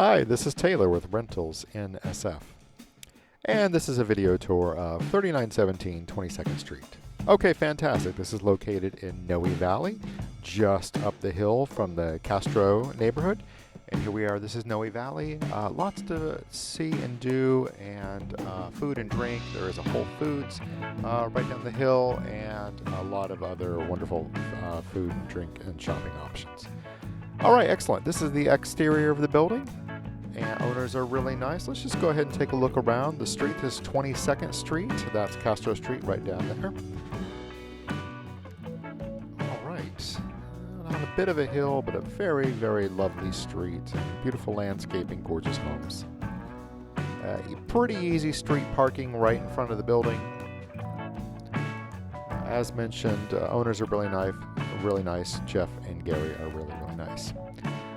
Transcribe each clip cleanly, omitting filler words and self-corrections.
Hi, this is Taylor with Rentals in SF. And this is a video tour of 3917 22nd Street. Okay, fantastic. This is located in Noe Valley, just up the hill from the Castro neighborhood. And here we are. This is Noe Valley. Lots to see and do, and food and drink. There is a Whole Foods right down the hill, and a lot of other wonderful food, drink, and shopping options. All right, excellent. This is the exterior of the building, and owners are really nice. Let's just go ahead and take a look around. The street is 22nd Street. That's Castro Street right down there. All right. On a bit of a hill, but a very, very lovely street. Beautiful landscaping, gorgeous homes. Pretty easy street parking right in front of the building. As mentioned, owners are really nice. Jeff and Gary are really nice.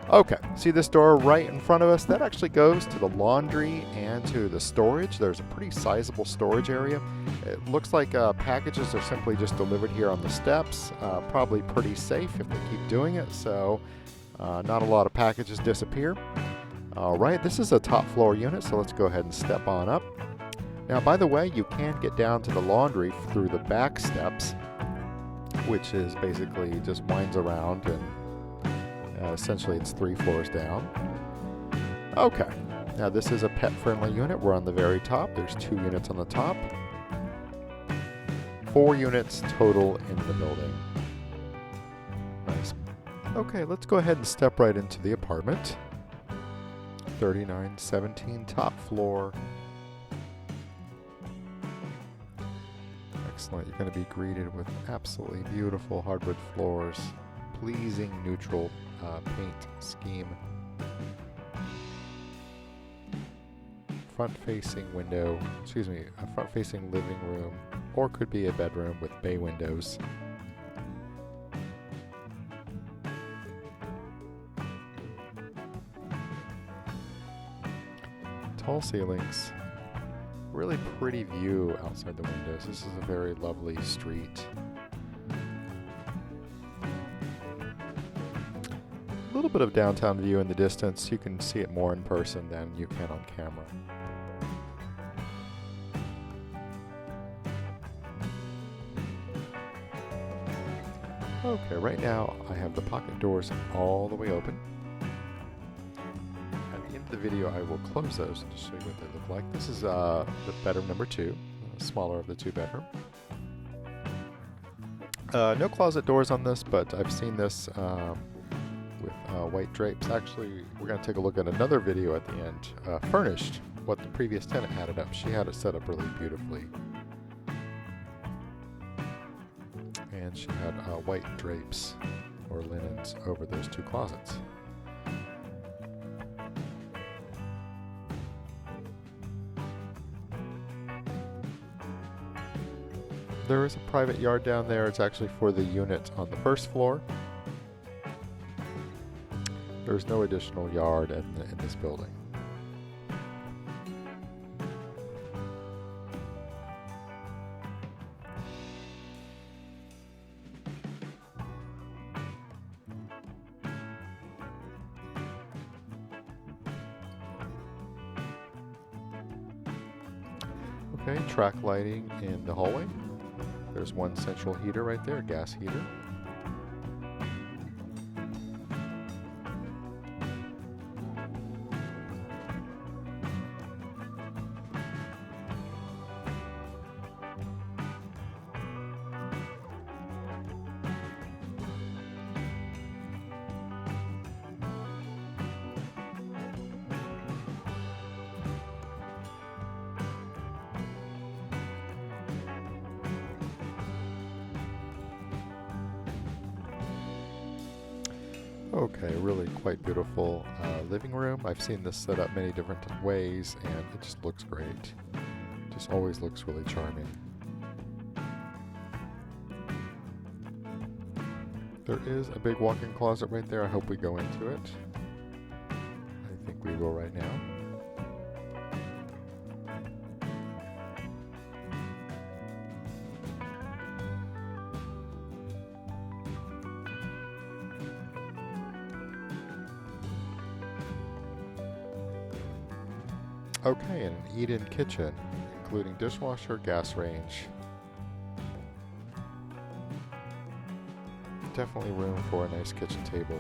Okay, see this door right in front of us? That actually goes to the laundry and to the storage. There's a pretty sizable storage area. It looks like packages are simply just delivered here on the steps. Probably pretty safe if they keep doing it, so not a lot of packages disappear. All right, this is a top floor unit, so let's go ahead and step on up. Now, by the way, you can get down to the laundry through the back steps, which is basically just winds around, and essentially it's 3 floors down. Okay, now this is a pet-friendly unit. We're on the very top. There's 2 units on the top. 4 units total in the building. Nice. Okay, let's go ahead and step right into the apartment. 3917 top floor. Excellent. You're going to be greeted with absolutely beautiful hardwood floors, pleasing neutral paint scheme, front-facing living room, or could be a bedroom with bay windows. Tall ceilings. Really pretty view outside the windows. This is a very lovely street. A little bit of downtown view in the distance. You can see it more in person than you can on camera. Okay, right now I have the pocket doors all the way open. At the end of the video I will close those and just show you what they look like. This is the bedroom number 2, smaller of the 2 bedroom. No closet doors on this, but I've seen this with white drapes. Actually, we're going to take a look at another video at the end, furnished, what the previous tenant had it up. She had it set up really beautifully. And she had white drapes or linens over those 2 closets. There is a private yard down there. It's actually for the unit on the first floor. There's no additional yard in this building. Okay, track lighting in the hallway. There's one central heater right there, gas heater. Okay, really quite beautiful living room. I've seen this set up many different ways, and it just looks great. Just always looks really charming. There is a big walk-in closet right there. I hope we go into it. I think we will right now. Okay, and an eat-in kitchen, including dishwasher, gas range. Definitely room for a nice kitchen table.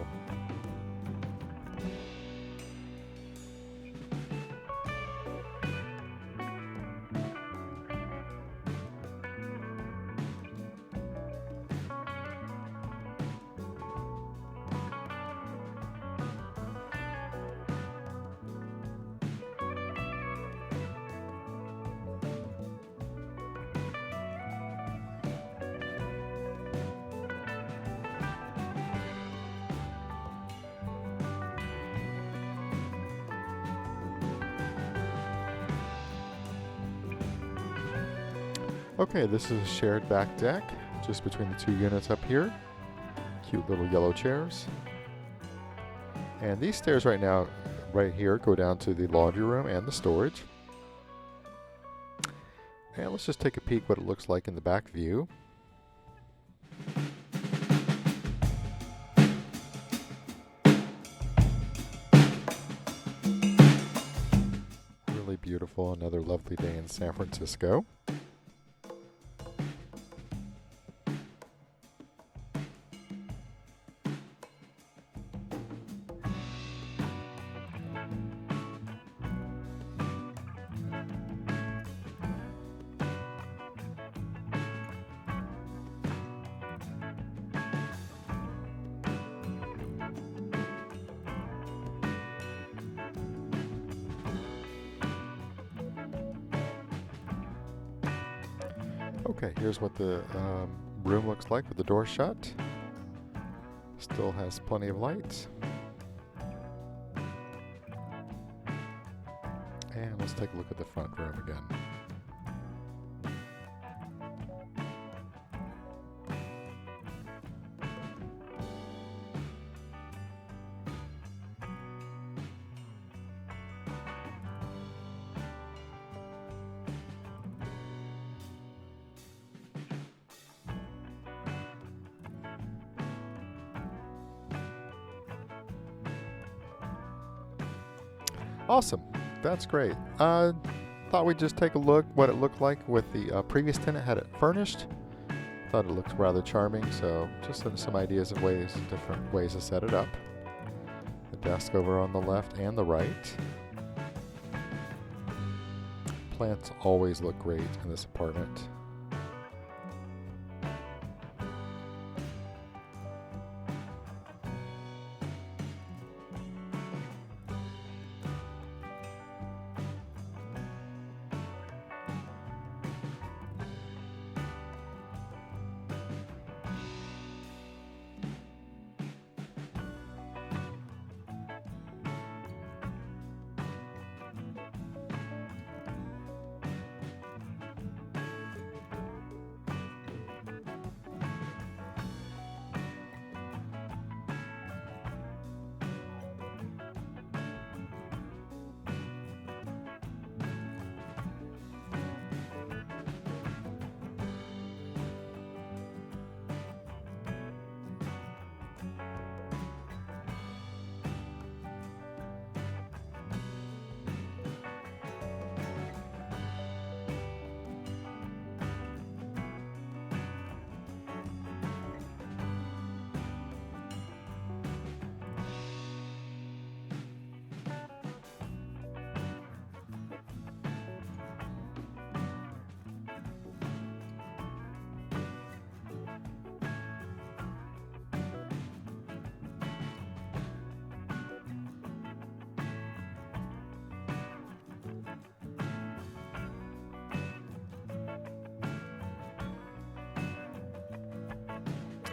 Okay, this is a shared back deck just between the two units up here. Cute little yellow chairs. And these stairs right now, right here, go down to the laundry room and the storage. And let's just take a peek what it looks like in the back view. Really beautiful, another lovely day in San Francisco. Okay, here's what the room looks like with the door shut. Still has plenty of light. And let's take a look at the front room again. Awesome, that's great. Thought we'd just take a look what it looked like with the previous tenant had it furnished. Thought it looked rather charming, so just some ideas of different ways to set it up. The desk over on the left and the right. Plants always look great in this apartment.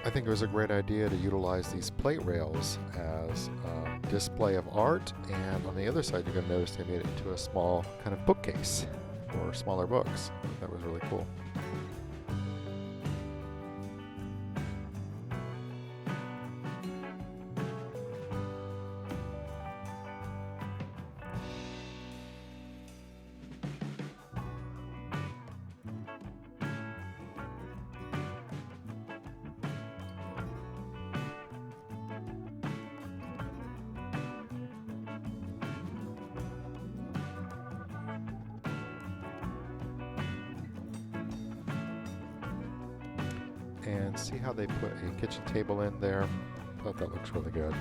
I think it was a great idea to utilize these plate rails as a display of art, and on the other side you're going to notice they made it into a small kind of bookcase for smaller books. That was really cool. and see how they put a kitchen table in there. I thought that looks really good.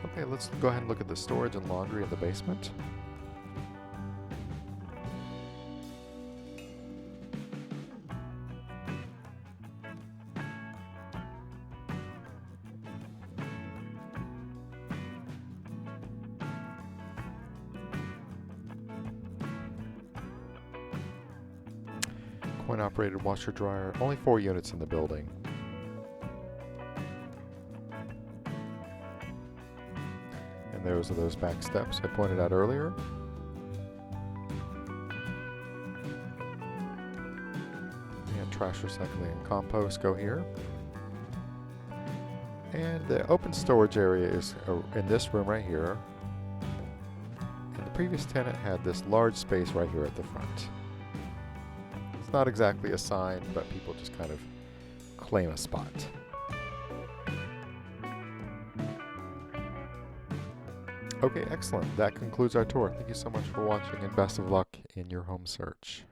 Okay, let's go ahead and look at the storage and laundry in the basement. Coin-operated washer dryer, only 4 units in the building. And those are those back steps I pointed out earlier. And trash recycling and compost go here. And the open storage area is in this room right here. And the previous tenant had this large space right here at the front. It's not exactly assigned, but people just kind of claim a spot. Okay, excellent. That concludes our tour. Thank you so much for watching, and best of luck in your home search.